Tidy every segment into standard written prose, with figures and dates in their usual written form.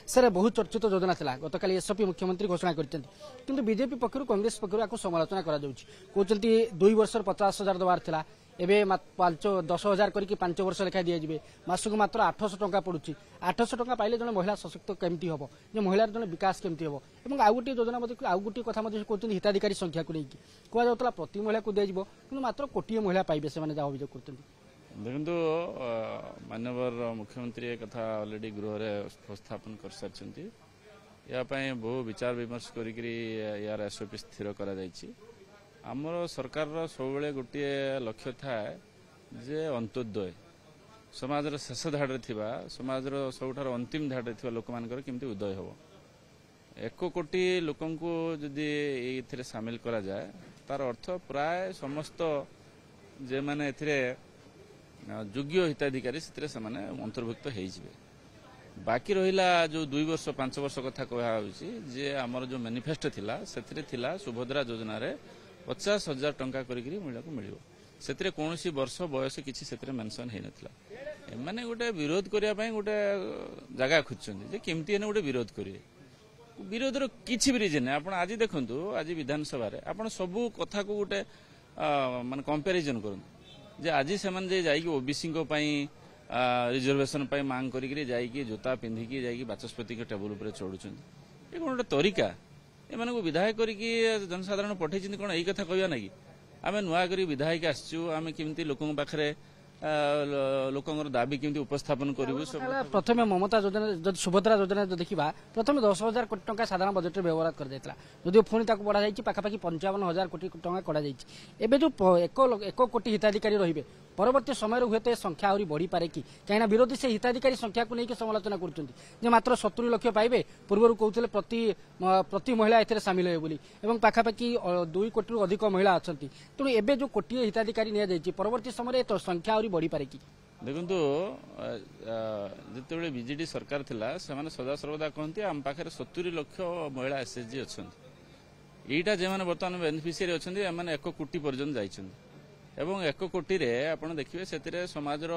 sir बहुत चर्चित योजना था गतकाल एसपी मुख्यमंत्री घोषणा कर बीजेपी पक्ष कांग्रेस पक्ष समालोचना कहते 2 वर्ष 50,000 देवार था एवं 10,000 करके 5 वर्ष लेखा दिजावे मासक मात्र 800 टंका पड़ुची 800 टंका पाइले जन महिला सशक्त केमती हम जो महिलार जन विकास केमती हम और आउ गोटे योजना आउ गोटे कथा कहते हिताधिकारी संख्या को लेकिन कहला प्रति महिला को दिज्व कि मात्र कोटी महिला पाइबे से अभियोग कर देखो मानवर मुख्यमंत्री कथा ऑलरेडी गृह में उपस्थापन कर सारी यापाई बहु विचार विमर्श यार एसओपी स्थिर कर सरकार सब गोटे लक्ष्य थाए जे अंत्योदय समाज शेष धाड़े समाज सबुठ अंतिम धाड़े लोक केमती उदय हम 1 कोटी लोक जदि ये सामिल करा जाए तार अर्थ प्राय समस्त जे माने योग्य हिताधिकारी से अंतर्भुक्त हो बाकी रहा जो 2 वर्ष 5 वर्ष कथा कहुची जे आमर जो मैनिफेस्टो थिला से सुभद्रा योजना रे 50,000 टंका करी महिला को मिल से कौन वर्ष बयस किसी मेंशन हो नाला एमाने गोटे विरोध करने गोटे जगह खोजुंट केमती गोटे विरोध करेंगे विरोधर किसी भी रिजन आप आज देखु आज विधानसभा आप सबू कथा को गोटे मान कंपेरिजन करूँ जे आज से ओबीसी रिजर्वेशन मांग करी जोता पिंधिकी जाकि बाचस्पति के टेबुल पर चढ़ुं ये कौन गोटे तरीका एम विधायक करके जनसाधारण पठे कौन यही कथा कहना कि आम नुआ कर विधायक आसमें केमती लोक पाखे लोकर दाबी केमती उपस्थापन करूँ प्रथम ममता योजना सुभद्रा योजना जो देखा प्रथम 10,000 कोटी टंका साधारण बजेट में व्यवहार कर जो पुणी बढ़ा पाखापाखि 55,000 कोटी टंका कराई जो 1 कोटी हिताधिकारी रे परवर्ती समय हुए तो संख्या आहरी बढ़ी पारे कि कहीं विरोधी से हिताधिकारी संख्या को लेकिन समालोचना कर मात्र 70 लाख पाइबे पूर्व कहते प्रति महिला ए सामिल हो पाखापाखि 2 कोटी अधिक महिला अच्छा तेणु एवं जो कोटी हिताधिकारी परवर्ती समय संख्या आहरी बढ़ी पारे कि देखु जिते बीजेडी सरकार थिला से सदा सर्वदा कहते आम पाखे 70 लाख महिला एसएचजी अच्छा यहीटा जो बर्तमान बेनिफिशियरी अच्छा 1 कोटी पर्यटन जाइछन एवं 1 कोटी रे आपण देखिए से समाजर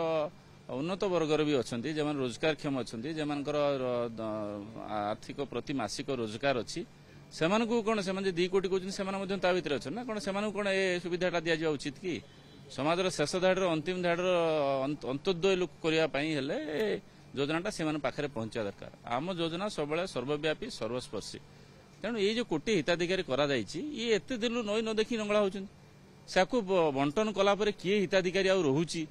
उन्नत वर्गर भी अच्छा जो रोजगार क्षम अच्छा जो आर्थिक प्रति मासिक रोजगार अच्छी से कौन से 2 कोटी कहते ता भर अच्छा ना कौन से कौन ये सुविधाटा दि जावा उचित कि समाजर शेष धाड़ अंतिम धाड़ अंत्योदय लोक करने योजनाटा से पाखे पहुंचा दरकार आम योजना सब सर्वव्यापी सर्वस्पर्शी तेणु ये जो कोटी हिताधिकारी करा ये एत दिन नई न देखी नंगला होती बंटन कलापर किए हिताधिकारी रोचे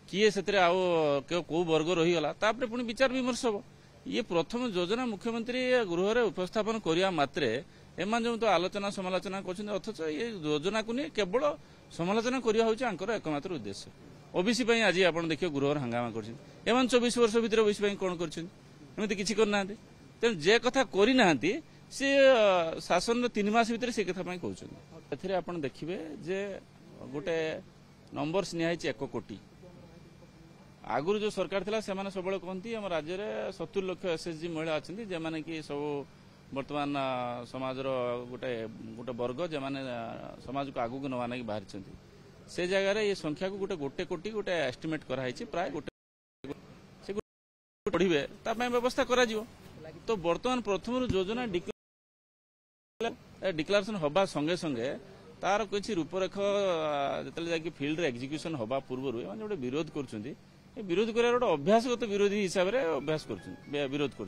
किए से कौ वर्ग रहीगला पुणी विचार विमर्श हम ये प्रथम योजना मुख्यमंत्री गृह में उपस्थापन करने मात्रे एम जो तो आलोचना समालोचना कर अथच ये योजना को नहीं केवल समालोचना करवा एकमात्र उद्देश्य ओबीसी आज आप देखिए गृह हंगामा कर 24 वर्ष भर ओबीसी कौन करमती किसी करना तेणु जे कथा करना सी शासन 3 मास भर से कथा कहते आप देखिए जे गोटे नंबर्स निहाई 1 कोटी आगुरी जो सरकार थिला से सब कहती आम राज्य में 70 लाख एसएचजी महिला अच्छा जे मैंने कि सब बर्तमान समाजर गोटे गोटे वर्ग जो मैंने समाज को आगू नवा कि बाहरी से जगह ये संख्या को गोटे कोटी गोटे एस्टिमेट कराई प्राय गोटे बढ़े व्यवस्था करा तो बर्तमान प्रथम योजना डिक्लेरेशन हवा संगे संगे तार किसी रूपरेख जो फिल्ड एग्जीक्यूशन हवा पूर्व गोटे विरोध कर विरोध कर अभ्यासगत विरोधी हिसाब से अभ्यास कर विरोध कर